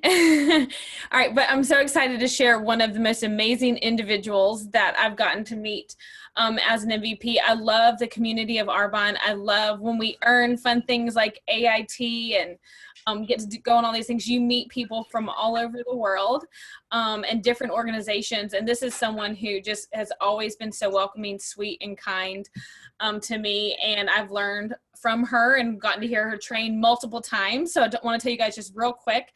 All right, but I'm so excited to share one of the most amazing individuals that I've gotten to meet as an MVP. I love the community of Arbonne. I love when we earn fun things like AIT and get to go on all these things. You meet people from all over the world and different organizations. And this is someone who just has always been so welcoming, sweet, and kind to me. And I've learned from her and gotten to hear her train multiple times. So I want to tell you guys just real quick,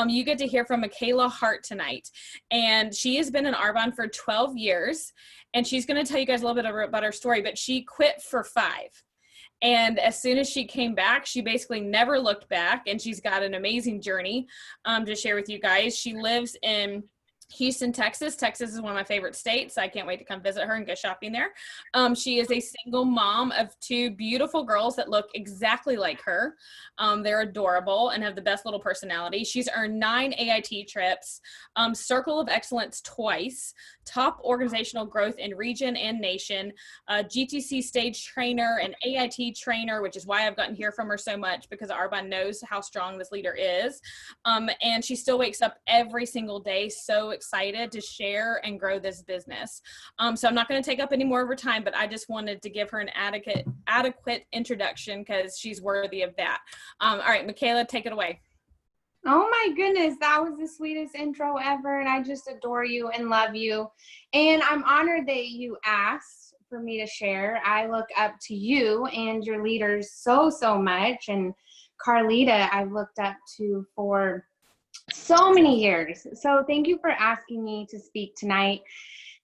you get to hear from Mikaila Hart tonight. And she has been in Arbonne for 12 years. And she's going to tell you guys a little bit about her story, but she quit for 5. And as soon as she came back, she basically never looked back. And she's got an amazing journey to share with you guys. She lives in Houston, Texas. Texas is one of my favorite states. I can't wait to come visit her and go shopping there. She is a single mom of 2 beautiful girls that look exactly like her. They're adorable and have the best little personality. She's earned 9 AIT trips, Circle of Excellence twice, top organizational growth in region and nation, GTC stage trainer and AIT trainer, which is why I've gotten to hear from her so much, because Arbonne knows how strong this leader is. And she still wakes up every single day so excited to share and grow this business. So I'm not going to take up any more of her time, but I just wanted to give her an adequate introduction because she's worthy of that. All right, Mikaila, take it away. Oh my goodness, that was the sweetest intro ever, and I just adore you and love you. And I'm honored that you asked for me to share. I look up to you and your leaders so much, and Carlita I've looked up to for so many years. So thank you for asking me to speak tonight.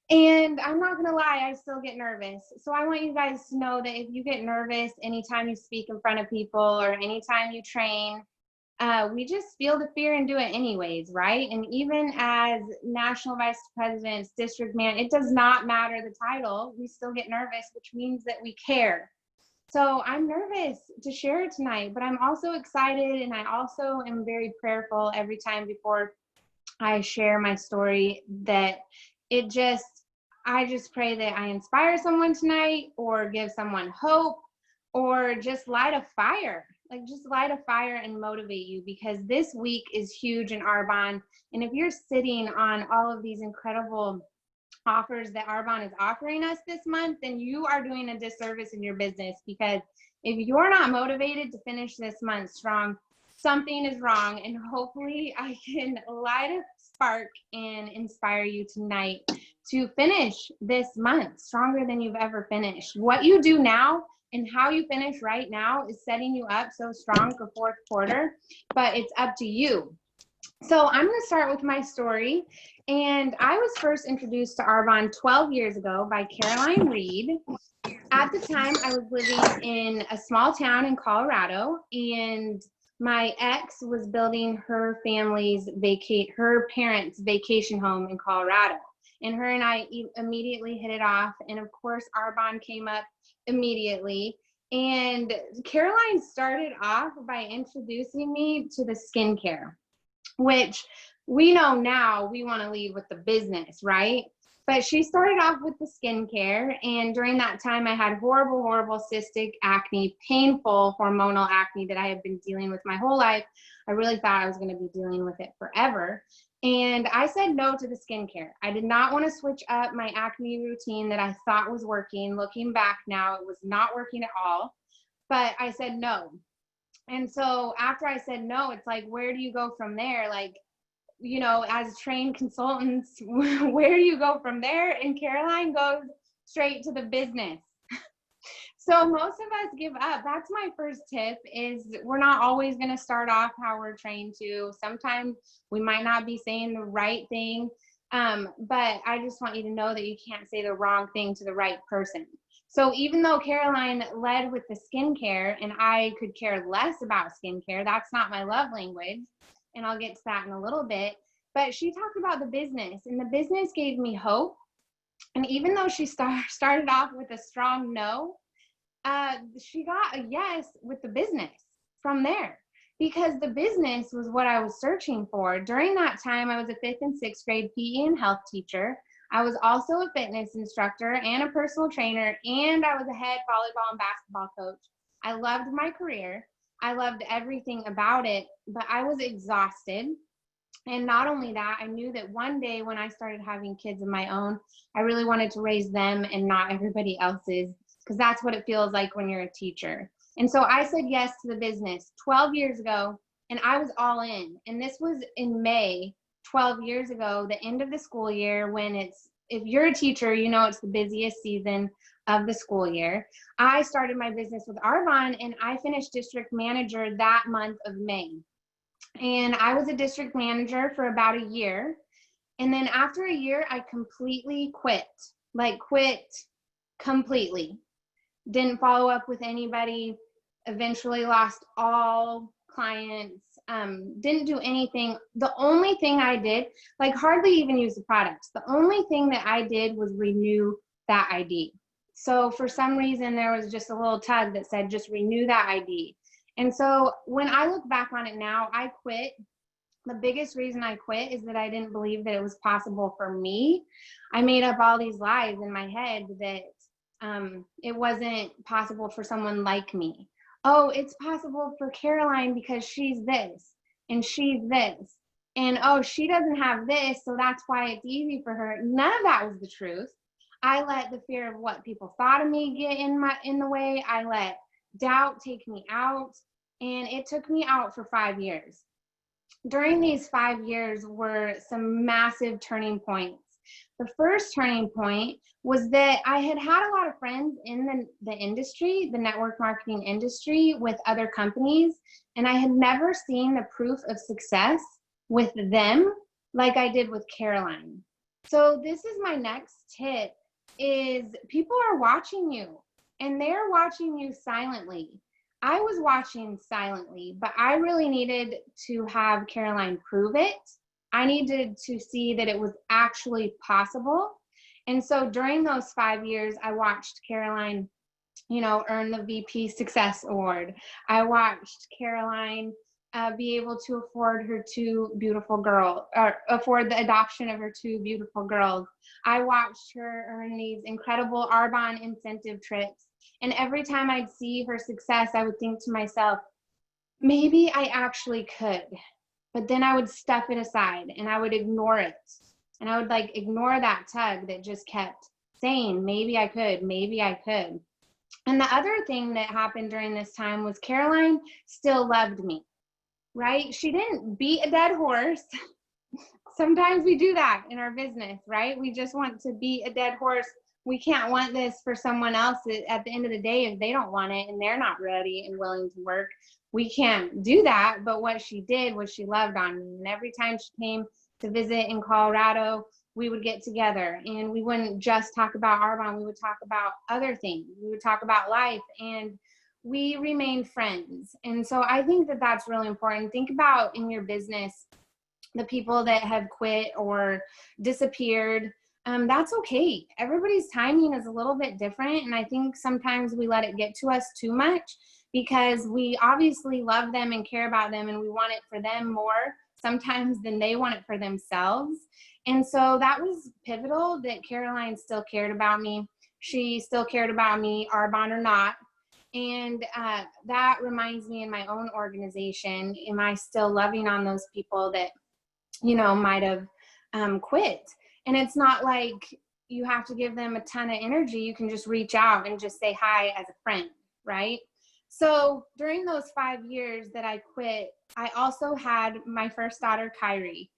And I'm not gonna lie, I still get nervous. So I want you guys to know that if you get nervous anytime you speak in front of people or anytime you train, we just feel the fear and do it anyways, right? And even as national vice presidents, district man, it does not matter the title, we still get nervous, which means that we care. So I'm nervous to share tonight, but I'm also excited, and I also am very prayerful every time before I share my story that I just pray that I inspire someone tonight or give someone hope or just light a fire. Like just light a fire and motivate you, because this week is huge in Arbonne. And if you're sitting on all of these incredible offers that Arbonne is offering us this month, then you are doing a disservice in your business, because if you're not motivated to finish this month strong, something is wrong. And hopefully I can light a spark and inspire you tonight to finish this month stronger than you've ever finished. What you do now and how you finish right now is setting you up so strong for fourth quarter, but it's up to you. So I'm going to start with my story. And I was first introduced to Arbonne 12 years ago by Caroline Reed. At the time, I was living in a small town in Colorado, and my ex was building her parents' vacation home in Colorado. And her and I immediately hit it off. And of course, Arbonne came up immediately. And Caroline started off by introducing me to the skincare, which we know now we want to lead with the business, right? But she started off with the skincare. And during that time, I had horrible cystic acne, painful hormonal acne that I had been dealing with my whole life. I really thought I was going to be dealing with it forever. And I said no to the skincare. I did not want to switch up my acne routine that I thought was working. Looking back now, it was not working at all. But I said no. And so after I said no, it's like, where do you go from there? Like, you know, as trained consultants, where do you go from there? And Caroline goes straight to the business. So most of us give up. That's my first tip, is we're not always going to start off how we're trained to. Sometimes we might not be saying the right thing. But I just want you to know that you can't say the wrong thing to the right person. So even though Caroline led with the skincare and I could care less about skincare, that's not my love language. And I'll get to that in a little bit. But she talked about the business, and the business gave me hope. And even though she started off with a strong no, she got a yes with the business from there, because the business was what I was searching for. During that time, I was a 5th and 6th grade PE and health teacher. I was also a fitness instructor and a personal trainer, and I was a head volleyball and basketball coach. I loved my career. I loved everything about it, but I was exhausted. And not only that, I knew that one day when I started having kids of my own, I really wanted to raise them and not everybody else's, because that's what it feels like when you're a teacher. And so I said yes to the business 12 years ago, and I was all in. And this was in May, 12 years ago, the end of the school year, when if you're a teacher, you know it's the busiest season of the school year. I started my business with Arbonne, and I finished district manager that month of May. And I was a district manager for about a year. And then after a year, I completely quit, like quit completely. Didn't follow up with anybody, eventually lost all clients, didn't do anything. The only thing I did, like hardly even use the products. The only thing that I did was renew that ID. So for some reason, there was just a little tug that said, just renew that ID. And so when I look back on it now, I quit. The biggest reason I quit is that I didn't believe that it was possible for me. I made up all these lies in my head that it wasn't possible for someone like me. Oh, it's possible for Caroline because she's this and she's this. And oh, she doesn't have this, so that's why it's easy for her. None of that was the truth. I let the fear of what people thought of me get in the way. I let doubt take me out, and it took me out for 5 years. During these 5 years were some massive turning points. The first turning point was that I had a lot of friends in the industry, the network marketing industry, with other companies, and I had never seen the proof of success with them like I did with Caroline. So this is my next tip, is people are watching you, and they're watching you silently. I was watching silently, but I really needed to have Caroline prove it. I needed to see that it was actually possible. And so during those 5 years, I watched Caroline, earn the VP Success Award. I watched Caroline be able to afford her two beautiful girls, or afford the adoption of her two beautiful girls. I watched her earn these incredible Arbonne incentive trips. And every time I'd see her success, I would think to myself, maybe I actually could. But then I would stuff it aside and I would ignore it. And I would ignore that tug that just kept saying, maybe I could, maybe I could. And the other thing that happened during this time was Caroline still loved me, right? She didn't beat a dead horse. Sometimes we do that in our business, right? We just want to beat a dead horse. We can't want this for someone else at the end of the day if they don't want it and they're not ready and willing to work. We can't do that. But what she did was she loved on me. And every time she came to visit in Colorado, we would get together and we wouldn't just talk about Arbonne. We would talk about other things. We would talk about life, and we remained friends. And so I think that that's really important. Think about in your business, the people that have quit or disappeared. That's okay. Everybody's timing is a little bit different. And I think sometimes we let it get to us too much because we obviously love them and care about them and we want it for them more sometimes than they want it for themselves. And so that was pivotal that Caroline still cared about me. She still cared about me, Arbonne or not. And that reminds me in my own organization, am I still loving on those people that, might have quit? And it's not like you have to give them a ton of energy. You can just reach out and just say hi as a friend, right? So during those 5 years that I quit, I also had my first daughter, Kyrie.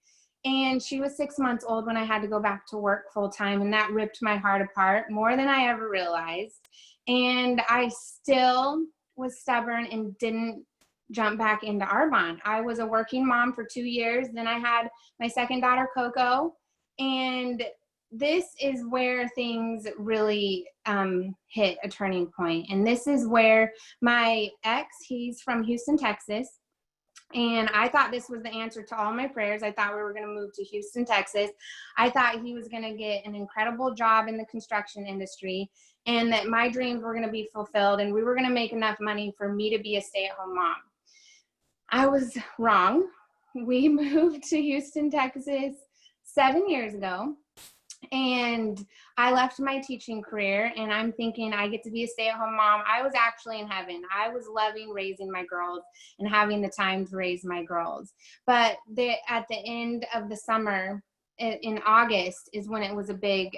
And she was 6 months old when I had to go back to work full time. And that ripped my heart apart more than I ever realized. And I still was stubborn and didn't jump back into Arbonne. I was a working mom for 2 years. Then I had my second daughter, Coco. And this is where things really hit a turning point. And this is where my ex, he's from Houston, Texas. And I thought this was the answer to all my prayers. I thought we were going to move to Houston, Texas. I thought he was going to get an incredible job in the construction industry and that my dreams were going to be fulfilled and we were going to make enough money for me to be a stay-at-home mom. I was wrong. We moved to Houston, Texas 7 years ago. And I left my teaching career, and I'm thinking I get to be a stay-at-home mom. I was actually in heaven. I was loving raising my girls and having the time to raise my girls. But at the end of the summer, in August, is when it was a big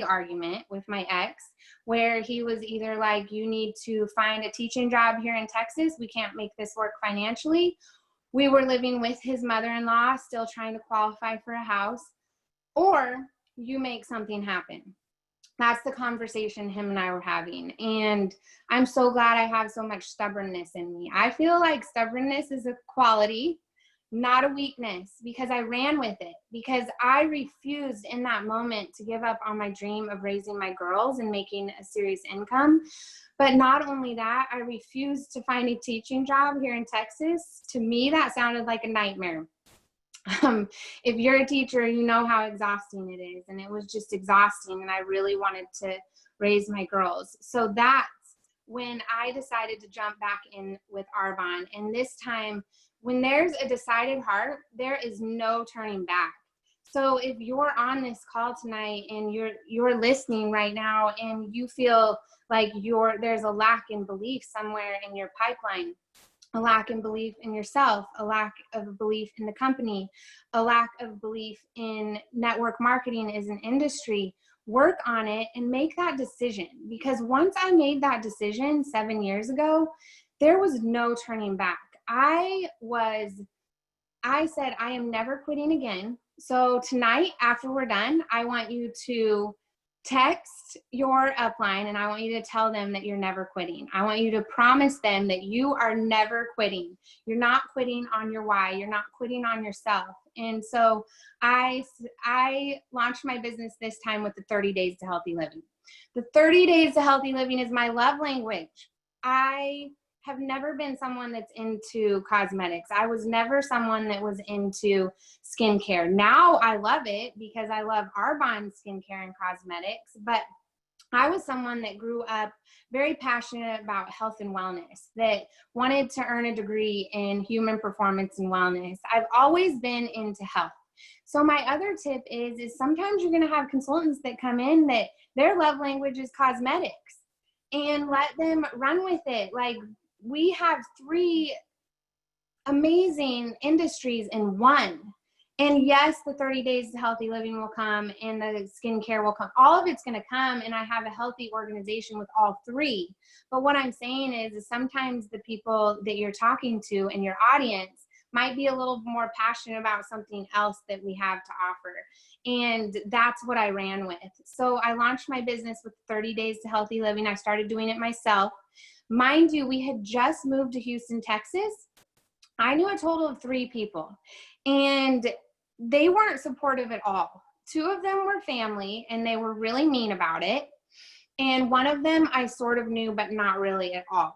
argument with my ex, where he was either like, you need to find a teaching job here in Texas. We can't make this work financially. We were living with his mother-in-law, still trying to qualify for a house, or you make something happen. That's the conversation him and I were having. And I'm so glad I have so much stubbornness in me. I feel like stubbornness is a quality, not a weakness, because I ran with it, because I refused in that moment to give up on my dream of raising my girls and making a serious income. But not only that, I refused to find a teaching job here in Texas. To me, that sounded like a nightmare. If you're a teacher, you know how exhausting it is. And it was just exhausting. And I really wanted to raise my girls. So that's when I decided to jump back in with Arbonne. And this time, when there's a decided heart, there is no turning back. So if you're on this call tonight and you're listening right now and you feel like there's a lack in belief somewhere in your pipeline, a lack in belief in yourself, a lack of belief in the company, a lack of belief in network marketing as an industry, work on it and make that decision. Because once I made that decision 7 years ago, there was no turning back. I said, I am never quitting again. So tonight, after we're done, I want you to text your upline and I want you to tell them that you're never quitting. I want you to promise them that you are never quitting. You're not quitting on your why. You're not quitting on yourself. And so I launched my business this time with the 30 Days to Healthy Living. The 30 Days to Healthy Living is my love language. I have never been someone that's into cosmetics. I was never someone that was into skincare. Now I love it because I love Arbonne skincare and cosmetics, but I was someone that grew up very passionate about health and wellness, that wanted to earn a degree in human performance and wellness. I've always been into health. So my other tip is sometimes you're going to have consultants that come in that their love language is cosmetics, and let them run with it. Like, we have 3 amazing industries in one. And yes, the 30 Days to Healthy Living will come and the skincare will come. All of it's going to come, and I have a healthy organization with all 3. But what I'm saying is sometimes the people that you're talking to in your audience might be a little more passionate about something else that we have to offer. And that's what I ran with. So I launched my business with 30 Days to Healthy Living. I started doing it myself. Mind you, we had just moved to Houston, Texas. I knew a total of 3 people, and they weren't supportive at all. 2 of them were family, and they were really mean about it. And one of them I sort of knew, but not really at all.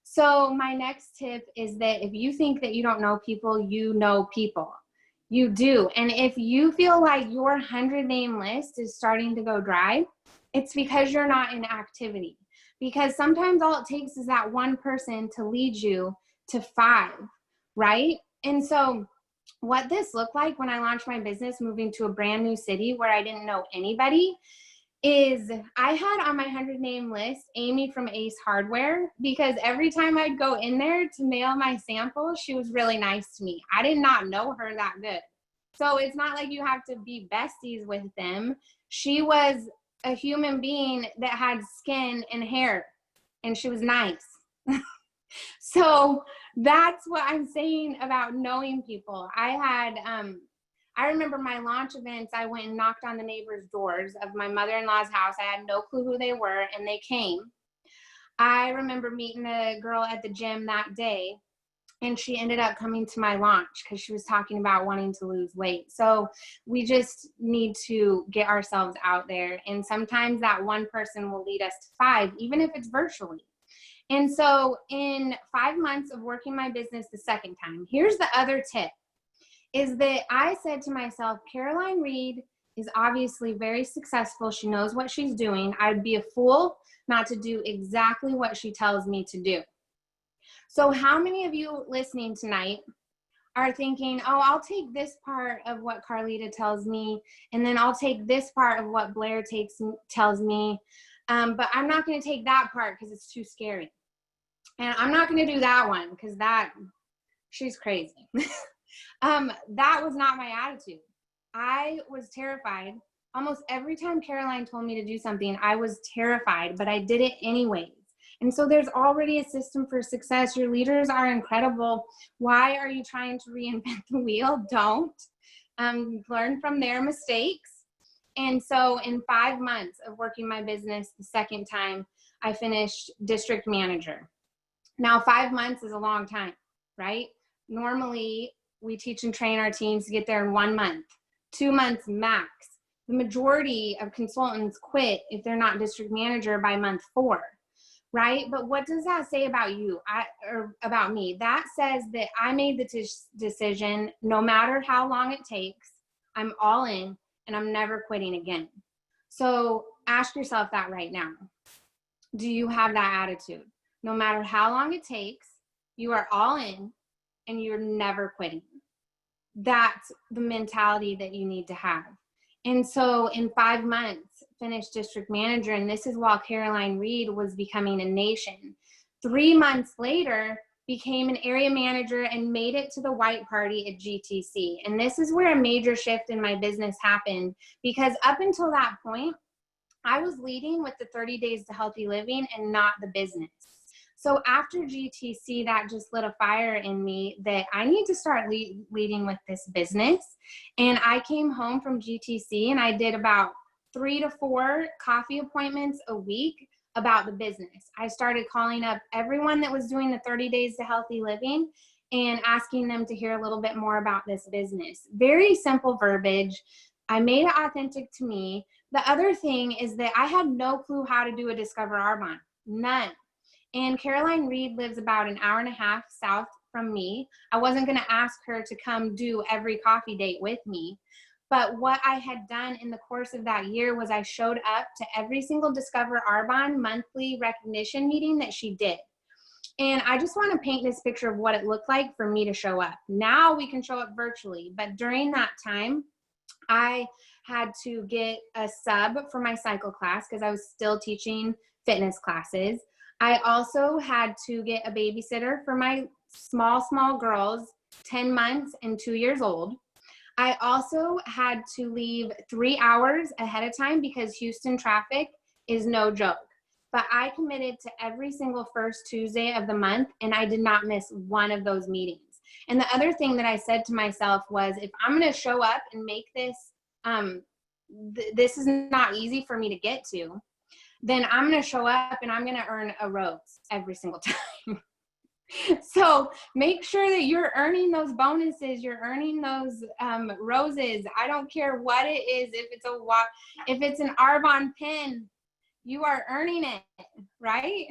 So my next tip is that if you think that you don't know people, you know people. You do. And if you feel like your 100-name list is starting to go dry, it's because you're not in activity. Because sometimes all it takes is that one person to lead you to 5, right? And so what this looked like when I launched my business, moving to a brand new city where I didn't know anybody, is I had on my 100-name list Amy from Ace Hardware, because every time I'd go in there to mail my sample, she was really nice to me. I did not know her that good. So it's not like you have to be besties with them. She was a human being that had skin and hair, and she was nice. So that's what I'm saying about knowing people. I remember my launch events, I went and knocked on the neighbors' doors of my mother-in-law's house. I had no clue who they were, and they came. I remember meeting a girl at the gym that day, and she ended up coming to my launch because she was talking about wanting to lose weight. So we just need to get ourselves out there. And sometimes that one person will lead us to 5, even if it's virtually. And so in 5 months of working my business the second time, here's the other tip, is that I said to myself, Caroline Reed is obviously very successful. She knows what she's doing. I'd be a fool not to do exactly what she tells me to do. So how many of you listening tonight are thinking, oh, I'll take this part of what Carlita tells me, and then I'll take this part of what Blair tells me, but I'm not going to take that part because it's too scary. And I'm not going to do that one because she's crazy. That was not my attitude. I was terrified. Almost every time Caroline told me to do something, I was terrified, but I did it anyways. And so there's already a system for success. Your leaders are incredible. Why are you trying to reinvent the wheel? Don't. Learn from their mistakes. And so in 5 months of working my business, the second time, I finished district manager. Now, 5 months is a long time, right? Normally, we teach and train our teams to get there in 1 month, 2 months max. The majority of consultants quit if they're not district manager by month 4. Right? But what does that say about you or about me? That says that I made the decision, no matter how long it takes, I'm all in and I'm never quitting again. So ask yourself that right now. Do you have that attitude? No matter how long it takes, you are all in and you're never quitting. That's the mentality that you need to have. And so in 5 months, finished district manager, and this is while Caroline Reed was becoming a nation. 3 months later, became an area manager and made it to the white party at GTC. And this is where a major shift in my business happened, because up until that point, I was leading with the 30 days to healthy living and not the business. So after GTC, that just lit a fire in me that I need to start leading with this business. And I came home from GTC and I did about 3 to 4 coffee appointments a week about the business. I started calling up everyone that was doing the 30 days to healthy living and asking them to hear a little bit more about this business. Very simple verbiage. I made it authentic to me. The other thing is that I had no clue how to do a Discover Arbonne. None. And Caroline Reed lives about an hour and a half south from me. I wasn't going to ask her to come do every coffee date with me. But what I had done in the course of that year was I showed up to every single Discover Arbonne monthly recognition meeting that she did. And I just want to paint this picture of what it looked like for me to show up. Now we can show up virtually, but during that time, I had to get a sub for my cycle class because I was still teaching fitness classes. I also had to get a babysitter for my small girls, 10 months and 2 years old. I also had to leave 3 hours ahead of time because Houston traffic is no joke. But I committed to every single first Tuesday of the month, and I did not miss one of those meetings. And the other thing that I said to myself was, if I'm going to show up and make this, this is not easy for me to get to, then I'm going to show up and I'm going to earn a rose every single time. So make sure that you're earning those bonuses, you're earning those roses. I don't care what it is. If it's an Arbonne pin, you are earning it, right?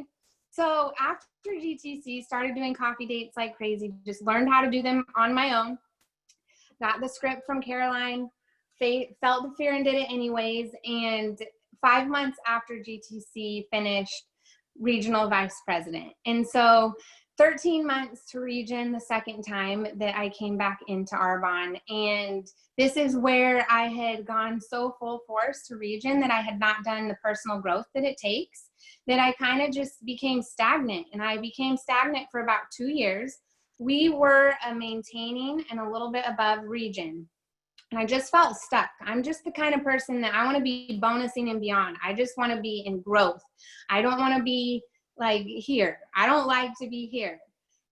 So after GTC, started doing coffee dates like crazy, just learned how to do them on my own, got the script from Caroline, felt the fear and did it anyways. And 5 months after GTC, finished regional vice president. And so 13 months to region the second time that I came back into Arbonne. And this is where I had gone so full force to region that I had not done the personal growth that it takes, that I kind of just became stagnant. And I became stagnant for about 2 years. We were maintaining and a little bit above region. And I just felt stuck. I'm just the kind of person that I want to be bonusing and beyond. I just want to be in growth. I don't want to be like here. I don't like to be here.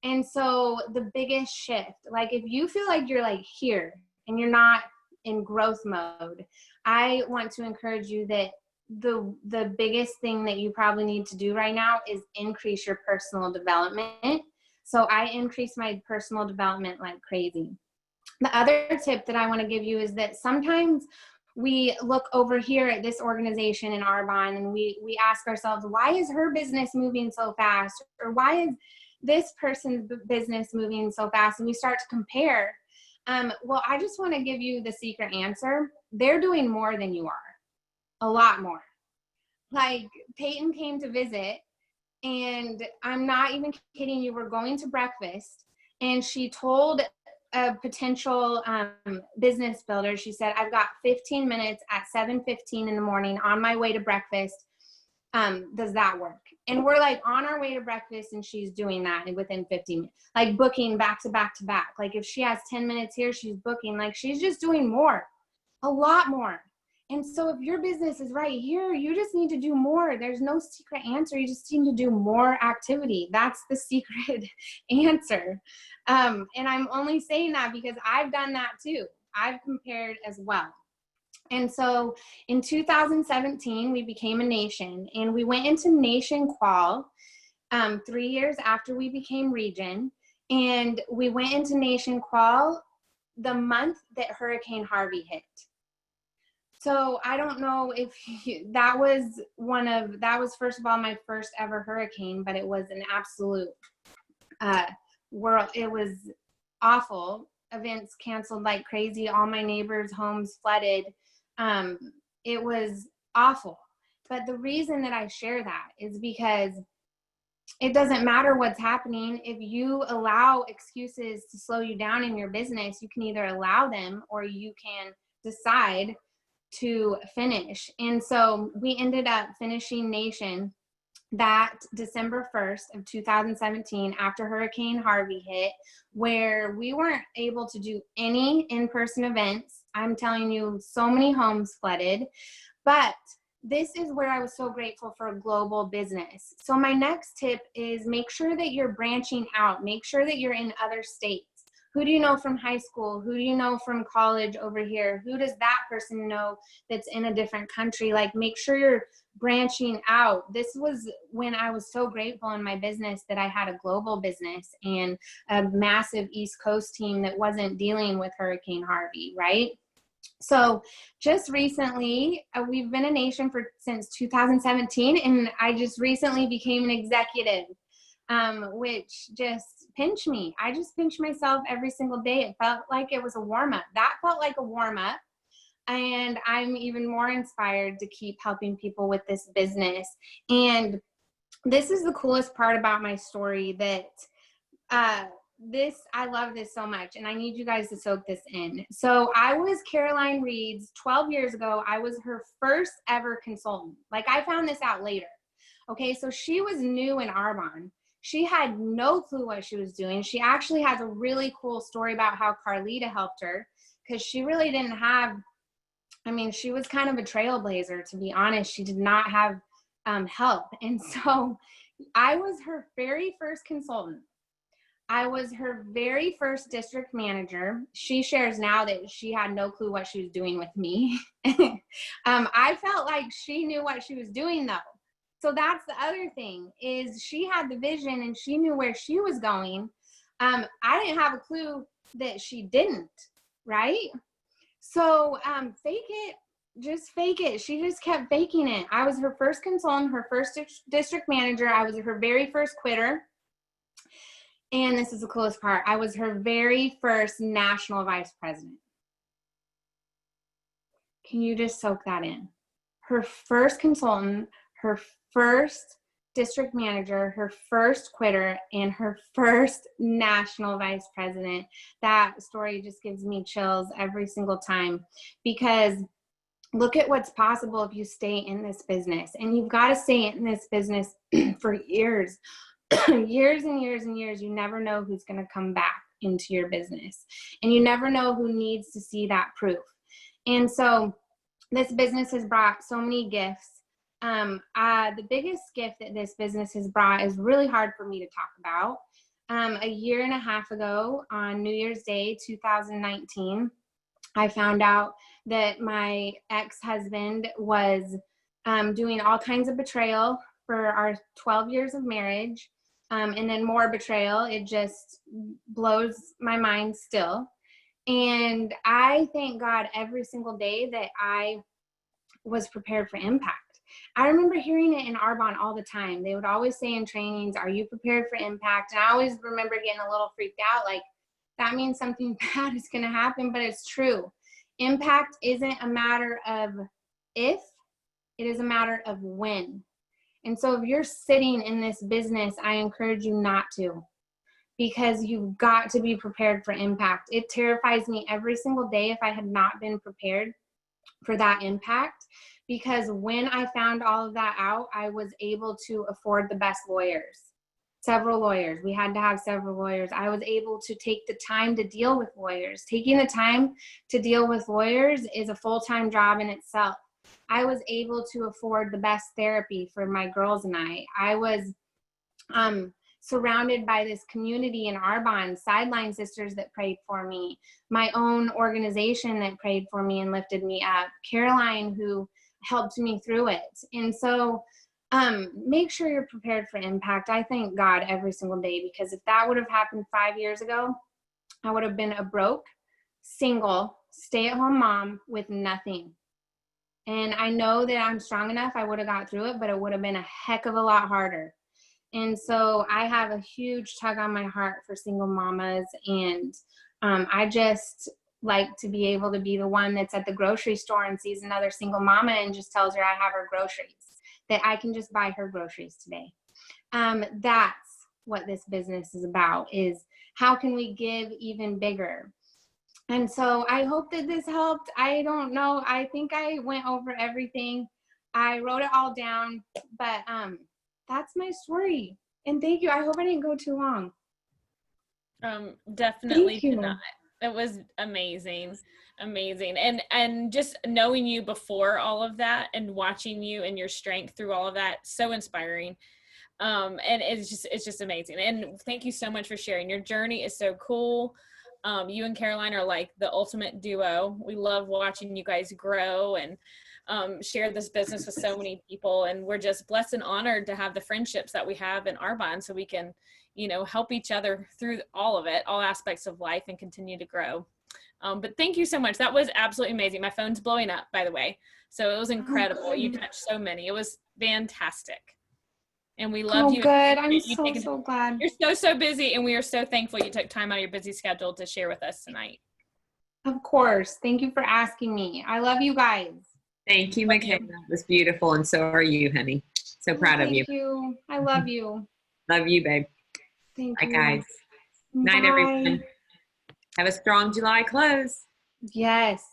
And so the biggest shift, like if you feel like you're like here and you're not in growth mode, I want to encourage you that the biggest thing that you probably need to do right now is increase your personal development. So I increase my personal development like crazy. The other tip that I want to give you is that sometimes we look over here at this organization in Arbonne and we ask ourselves, why is her business moving so fast? Or why is this person's business moving so fast? And we start to compare. Well, I just want to give you the secret answer. They're doing more than you are. A lot more. Like Peyton came to visit, and I'm not even kidding you, we're going to breakfast, and she told a potential business builder. She said, I've got 15 minutes at 7:15 in the morning on my way to breakfast. Does that work? And we're like on our way to breakfast, and she's doing that within 15 minutes, like booking back to back to back. Like if she has 10 minutes here, she's booking, like she's just doing more, a lot more. And so if your business is right here, you just need to do more. There's no secret answer. You just need to do more activity. That's the secret answer. And I'm only saying that because I've done that too. I've compared as well. And so in 2017, we became a nation, and we went into nation qual 3 years after we became region. And we went into nation qual the month that Hurricane Harvey hit. So I don't know if that was first of all, my first ever hurricane, but it was an absolute world. It was awful. Events canceled like crazy. All my neighbors' homes flooded. It was awful. But the reason that I share that is because it doesn't matter what's happening. If you allow excuses to slow you down in your business, you can either allow them or you can decide to finish. And so we ended up finishing nation that December 1st of 2017 after Hurricane Harvey hit, where we weren't able to do any in-person events. I'm telling you, so many homes flooded. But this is where I was so grateful for a global business. So my next tip is make sure that you're branching out. Make sure that you're in other states. Who do you know from high school? Who do you know from college over here? Who does that person know that's in a different country? Like, make sure you're branching out. This was when I was so grateful in my business that I had a global business and a massive East Coast team that wasn't dealing with Hurricane Harvey, right? So just recently, we've been a nation since 2017, and I just recently became an executive, which just pinched me. I just pinch myself every single day. It felt like it was a warm-up. That felt like a warm-up. And I'm even more inspired to keep helping people with this business. And this is the coolest part about my story, that I love this so much, and I need you guys to soak this in. So I was Caroline Reed's 12 years ago. I was her first ever consultant. Like, I found this out later. Okay, so she was new in Arbonne. She had no clue what she was doing. She actually has a really cool story about how Carlita helped her, because she really didn't have, she was kind of a trailblazer, to be honest. She did not have help. And so I was her very first consultant. I was her very first district manager. She shares now that she had no clue what she was doing with me. I felt like she knew what she was doing, though. So that's the other thing, is she had the vision and she knew where she was going. I didn't have a clue that she didn't, right? So fake it, just fake it. She just kept faking it. I was her first consultant, her first district manager. I was her very first quitter. And this is the coolest part. I was her very first national vice president. Can you just soak that in? Her first consultant, her first district manager, her first quitter, and her first national vice president. That story just gives me chills every single time, because look at what's possible if you stay in this business. And you've got to stay in this business for years. Years and years and years. You never know who's going to come back into your business, and you never know who needs to see that proof. And so this business has brought so many gifts. The biggest gift that this business has brought is really hard for me to talk about. A year and a half ago, on New Year's Day 2019, I found out that my ex-husband was doing all kinds of betrayal for our 12 years of marriage. And then more betrayal. It just blows my mind still. And I thank God every single day that I was prepared for impact. I remember hearing it in Arbonne all the time. They would always say in trainings, "Are you prepared for impact?" And I always remember getting a little freaked out, like, that means something bad is going to happen, but it's true. Impact isn't a matter of if, it is a matter of when. And so if you're sitting in this business, I encourage you not to, because you've got to be prepared for impact. It terrifies me every single day if I had not been prepared for that impact, because when I found all of that out, I was able to afford the best lawyers, several lawyers. We had to have several lawyers. I was able to take the time to deal with lawyers. Taking the time to deal with lawyers is a full-time job in itself. I was able to afford the best therapy for my girls and I. I was surrounded by this community in Arbonne, Sideline Sisters that prayed for me, my own organization that prayed for me and lifted me up, Caroline who helped me through it. And so make sure you're prepared for impact. I thank God every single day, because if that would have happened 5 years ago, I would have been a broke, single, stay-at-home mom with nothing. And I know that I'm strong enough, I would have got through it, but it would have been a heck of a lot harder. And so I have a huge tug on my heart for single mamas. And I just like to be able to be the one that's at the grocery store and sees another single mama and just tells her I have her groceries, that I can just buy her groceries today. That's what this business is about, is how can we give even bigger? And so I hope that this helped. I don't know. I think I went over everything. I wrote it all down, but that's my story. And thank you. I hope I didn't go too long. Definitely did not. It was amazing. Amazing. And just knowing you before all of that and watching you and your strength through all of that, so inspiring. And it's just amazing. And thank you so much for sharing. Your journey is so cool. You and Caroline are like the ultimate duo. We love watching you guys grow and share this business with so many people. And we're just blessed and honored to have the friendships that we have in Arbonne, so we can, help each other through all of it, all aspects of life, and continue to grow. But thank you so much. That was absolutely amazing. My phone's blowing up, by the way. So it was incredible. You touched so many. It was fantastic. And we love you. Good. I'm so glad. You're so busy, and we are so thankful you took time out of your busy schedule to share with us tonight. Of course. Thank you for asking me. I love you guys. Thank you, Mikaila. It was beautiful, and so are you, honey. So proud of you. Thank you. I love you. Love you, babe. Thank you. you. Bye, guys. Night, everyone. Have a strong July close. Yes.